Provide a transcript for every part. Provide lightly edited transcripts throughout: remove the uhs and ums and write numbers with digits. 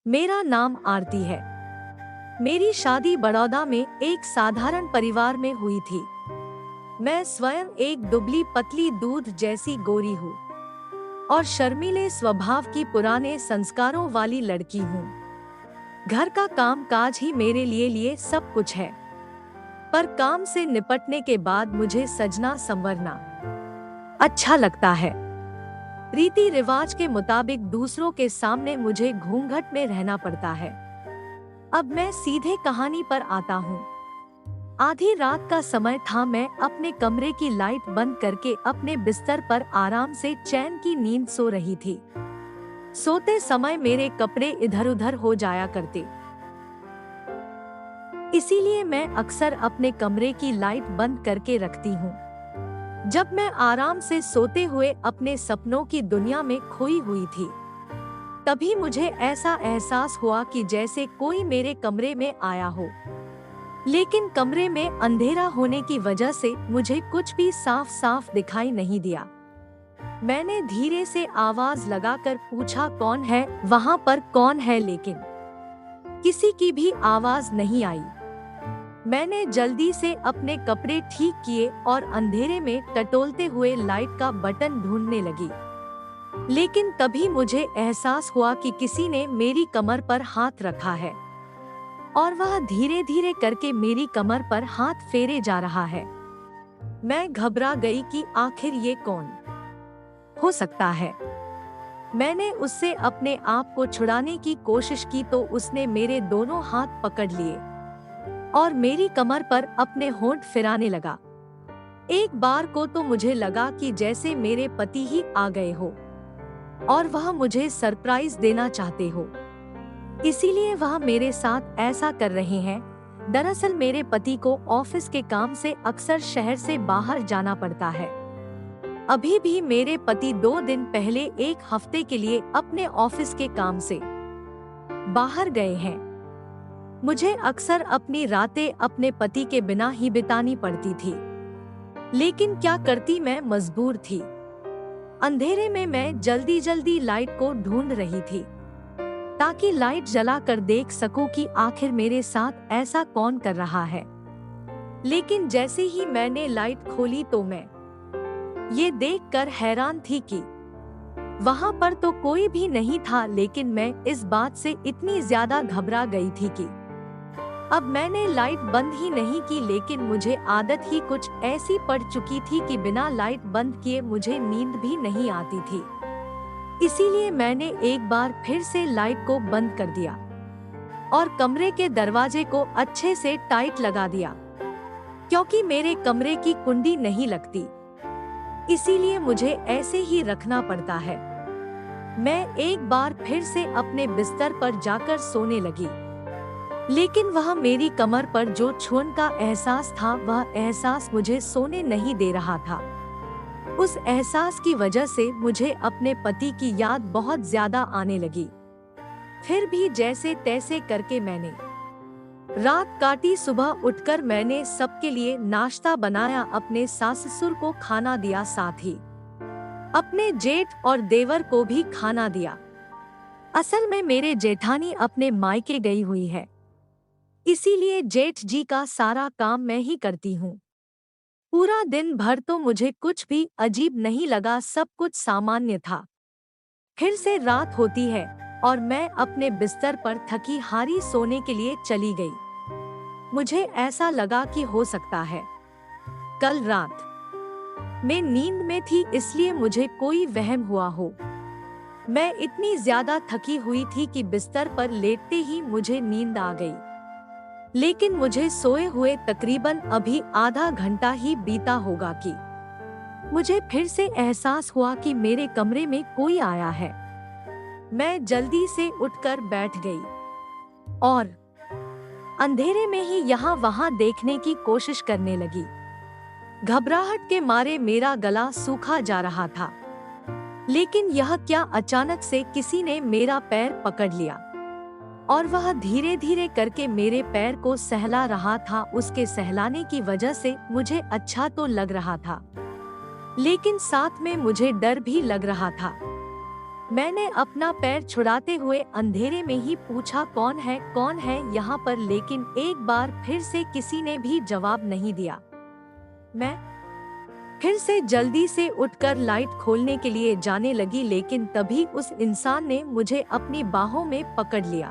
मेरा नाम आरती है। मेरी शादी बड़ौदा में एक साधारण परिवार में हुई थी। मैं स्वयं एक दुबली पतली दूध जैसी गोरी हूँ और शर्मीले स्वभाव की पुराने संस्कारों वाली लड़की हूँ। घर का काम काज ही मेरे लिए सब कुछ है, पर काम से निपटने के बाद मुझे सजना संवरना अच्छा लगता है। रीति रिवाज के मुताबिक दूसरों के सामने मुझे घूंघट में रहना पड़ता है। अब मैं सीधे कहानी पर आता हूँ। आधी रात का समय था। मैं अपने कमरे की लाइट बंद करके अपने बिस्तर पर आराम से चैन की नींद सो रही थी। सोते समय मेरे कपड़े इधर उधर हो जाया करते, इसीलिए मैं अक्सर अपने कमरे की लाइट बंद करके रखती हूँ। जब मैं आराम से सोते हुए अपने सपनों की दुनिया में खोई हुई थी, तभी मुझे ऐसा एहसास हुआ कि जैसे कोई मेरे कमरे में आया हो। लेकिन कमरे में अंधेरा होने की वजह से मुझे कुछ भी साफ साफ दिखाई नहीं दिया। मैंने धीरे से आवाज लगाकर पूछा, कौन है वहाँ पर, कौन है? लेकिन किसी की भी आवाज नहीं आई। मैंने जल्दी से अपने कपड़े ठीक किए और अंधेरे में टटोलते हुए लाइट का बटन ढूंढने लगी। लेकिन तभी मुझे एहसास हुआ कि किसी ने मेरी कमर पर हाथ रखा है और वह धीरे धीरे करके मेरी कमर पर हाथ फेरे जा रहा है। मैं घबरा गई कि आखिर ये कौन हो सकता है। मैंने उससे अपने आप को छुड़ाने की कोशिश की तो उसने मेरे दोनों हाथ पकड़ लिए और मेरी कमर पर अपने होंठ फिराने लगा। एक बार को तो मुझे लगा कि जैसे मेरे पति ही आ गए हो और वह मुझे सरप्राइज देना चाहते हो, इसीलिए वह मेरे साथ ऐसा कर रहे हैं। दरअसल मेरे पति को ऑफिस के काम से अक्सर शहर से बाहर जाना पड़ता है। अभी भी मेरे पति 2 दिन पहले एक हफ्ते के लिए अपने ऑफिस के काम से बाहर गए हैं। मुझे अक्सर अपनी रातें अपने पति के बिना ही बितानी पड़ती थी, लेकिन क्या करती, मैं मजबूर थी। अंधेरे में मैं जल्दी जल्दी लाइट को ढूंढ रही थी ताकि लाइट जलाकर देख सकूं कि आखिर मेरे साथ ऐसा कौन कर रहा है। लेकिन जैसे ही मैंने लाइट खोली तो मैं ये देखकर हैरान थी कि वहां पर तो कोई भी नहीं था। लेकिन मैं इस बात से इतनी ज्यादा घबरा गई थी कि अब मैंने लाइट बंद ही नहीं की, लेकिन मुझे आदत ही कुछ ऐसी पड़ चुकी थी कि बिना लाइट बंद किए मुझे नींद भी नहीं आती थी। इसीलिए मैंने एक बार फिर से लाइट को बंद कर दिया और कमरे के दरवाजे को अच्छे से टाइट लगा दिया। क्योंकि मेरे कमरे की कुंडी नहीं लगती, इसीलिए मुझे ऐसे ही रखना पड़ता है। मैं एक बार फिर से अपने बिस्तर पर जाकर सोने लगी, लेकिन वह मेरी कमर पर जो छूने का एहसास था, वह एहसास मुझे सोने नहीं दे रहा था। उस एहसास की वजह से मुझे अपने पति की याद बहुत ज्यादा आने लगी। फिर भी जैसे तैसे करके मैंने रात काटी। सुबह उठकर मैंने सबके लिए नाश्ता बनाया, अपने सास ससुर को खाना दिया, साथ ही अपने जेठ और देवर को भी खाना दिया। असल में मेरे जेठानी अपने मायके गई हुई है, इसीलिए जेठ जी का सारा काम मैं ही करती हूँ। पूरा दिन भर तो मुझे कुछ भी अजीब नहीं लगा, सब कुछ सामान्य था। फिर से रात होती है और मैं अपने बिस्तर पर थकी हारी सोने के लिए चली गई। मुझे ऐसा लगा कि हो सकता है कल रात मैं नींद में थी, इसलिए मुझे कोई वहम हुआ हो। मैं इतनी ज्यादा थकी हुई थी कि बिस्तर पर लेटते ही मुझे नींद आ गई। लेकिन मुझे सोए हुए तकरीबन अभी आधा घंटा ही बीता होगा कि मुझे फिर से एहसास हुआ कि मेरे कमरे में कोई आया है। मैं जल्दी से उठकर बैठ गई और अंधेरे में ही यहाँ वहाँ देखने की कोशिश करने लगी। घबराहट के मारे मेरा गला सूखा जा रहा था। लेकिन यह क्या, अचानक से किसी ने मेरा पैर पकड़ लिया और वह धीरे धीरे करके मेरे पैर को सहला रहा था। उसके सहलाने की वजह से मुझे अच्छा तो लग रहा था, लेकिन साथ में मुझे डर भी लग रहा था। मैंने अपना पैर छुड़ाते हुए अंधेरे में ही पूछा, कौन है यहाँ पर? लेकिन एक बार फिर से किसी ने भी जवाब नहीं दिया। मैं फिर से जल्दी से उठकर लाइट खोलने के लिए जाने लगी, लेकिन तभी उस इंसान ने मुझे अपनी बाहों में पकड़ लिया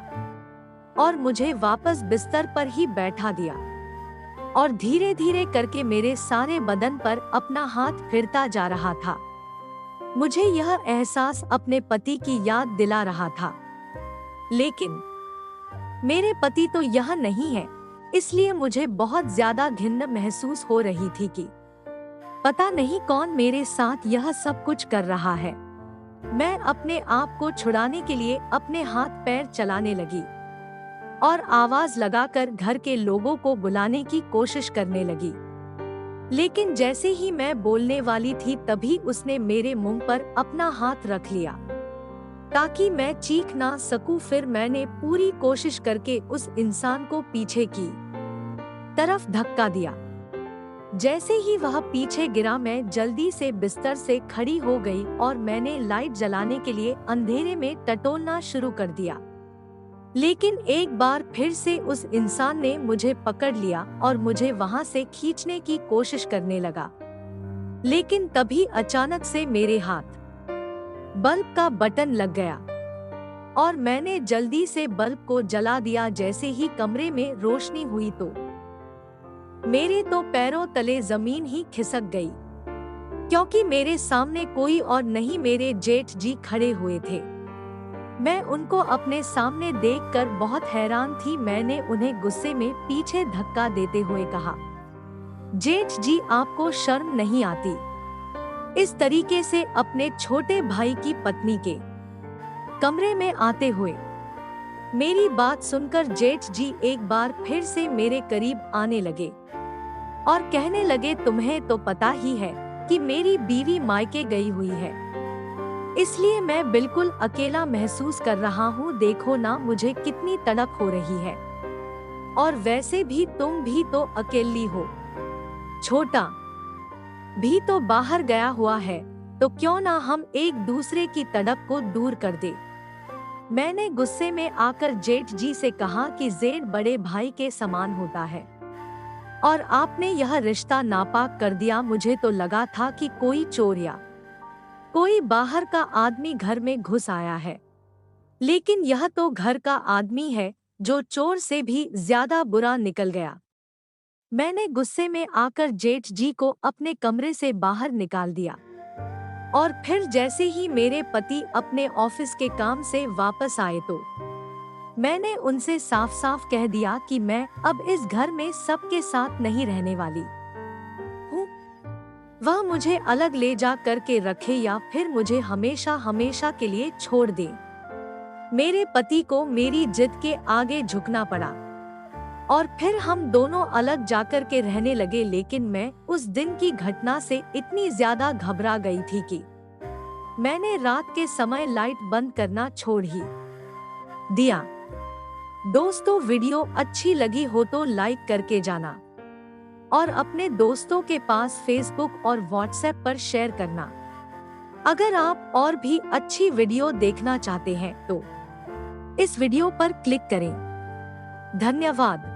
और मुझे वापस बिस्तर पर ही बैठा दिया और धीरे धीरे करके मेरे सारे बदन पर अपना हाथ फिरता जा रहा था। मुझे यह एहसास अपने पति की याद दिला रहा था, लेकिन मेरे पति तो यहाँ नहीं है, इसलिए मुझे बहुत ज्यादा घिन्न महसूस हो रही थी कि पता नहीं कौन मेरे साथ यह सब कुछ कर रहा है। मैं अपने आप को छुड़ाने के लिए अपने हाथ पैर चलाने लगी और आवाज लगाकर घर के लोगों को बुलाने की कोशिश करने लगी, लेकिन जैसे ही मैं बोलने वाली थी तभी उसने मेरे मुंह पर अपना हाथ रख लिया ताकि मैं चीख ना सकूं। फिर मैंने पूरी कोशिश करके उस इंसान को पीछे की तरफ धक्का दिया। जैसे ही वह पीछे गिरा, मैं जल्दी से बिस्तर से खड़ी हो गई और मैंने लाइट जलाने के लिए अंधेरे में टटोलना शुरू कर दिया, लेकिन एक बार फिर से उस इंसान ने मुझे पकड़ लिया और मुझे वहां से खींचने की कोशिश करने लगा। लेकिन तभी अचानक से मेरे हाथ बल्ब का बटन लग गया और मैंने जल्दी से बल्ब को जला दिया। जैसे ही कमरे में रोशनी हुई तो मेरे तो पैरों तले जमीन ही खिसक गई, क्योंकि मेरे सामने कोई और नहीं, मेरे जेठ जी खड़े हुए थे। मैं उनको अपने सामने देखकर बहुत हैरान थी। मैंने उन्हें गुस्से में पीछे धक्का देते हुए कहा, जेठ जी, आपको शर्म नहीं आती इस तरीके से अपने छोटे भाई की पत्नी के कमरे में आते हुए? मेरी बात सुनकर जेठ जी एक बार फिर से मेरे करीब आने लगे और कहने लगे, तुम्हें तो पता ही है कि मेरी बीवी मायके गई हुई है, इसलिए मैं बिल्कुल अकेला महसूस कर रहा हूँ। देखो ना मुझे कितनी तड़प हो रही है, और वैसे भी तुम भी तो अकेली हो, छोटा भी तो बाहर गया हुआ है, तो क्यों ना हम एक दूसरे की तड़प को दूर कर दे। मैंने गुस्से में आकर जेठ जी से कहा कि जेठ बड़े भाई के समान होता है और आपने यह रिश्ता नापाक कर दिया। मुझे तो लगा था कि कोई चोर या कोई बाहर का आदमी घर में घुस आया है, लेकिन यह तो घर का आदमी है जो चोर से भी ज्यादा बुरा निकल गया। मैंने गुस्से में आकर जेठ जी को अपने कमरे से बाहर निकाल दिया और फिर जैसे ही मेरे पति अपने ऑफिस के काम से वापस आए तो मैंने उनसे साफ साफ कह दिया कि मैं अब इस घर में सबके साथ नहीं रहने वाली हूँ। वह मुझे अलग ले जा करके रखे या फिर मुझे हमेशा हमेशा के लिए छोड़ दे। मेरे पति को मेरी जिद के आगे झुकना पड़ा और फिर हम दोनों अलग जाकर के रहने लगे। लेकिन मैं उस दिन की घटना से इतनी ज्यादा घबरा गई थी कि मैंने रात के समय लाइट बंद करना छोड़ ही दिया। दोस्तों, वीडियो अच्छी लगी हो तो लाइक करके जाना और अपने दोस्तों के पास फेसबुक और व्हाट्सएप पर शेयर करना। अगर आप और भी अच्छी वीडियो देखना चाहते हैं तो इस वीडियो पर क्लिक करें। धन्यवाद।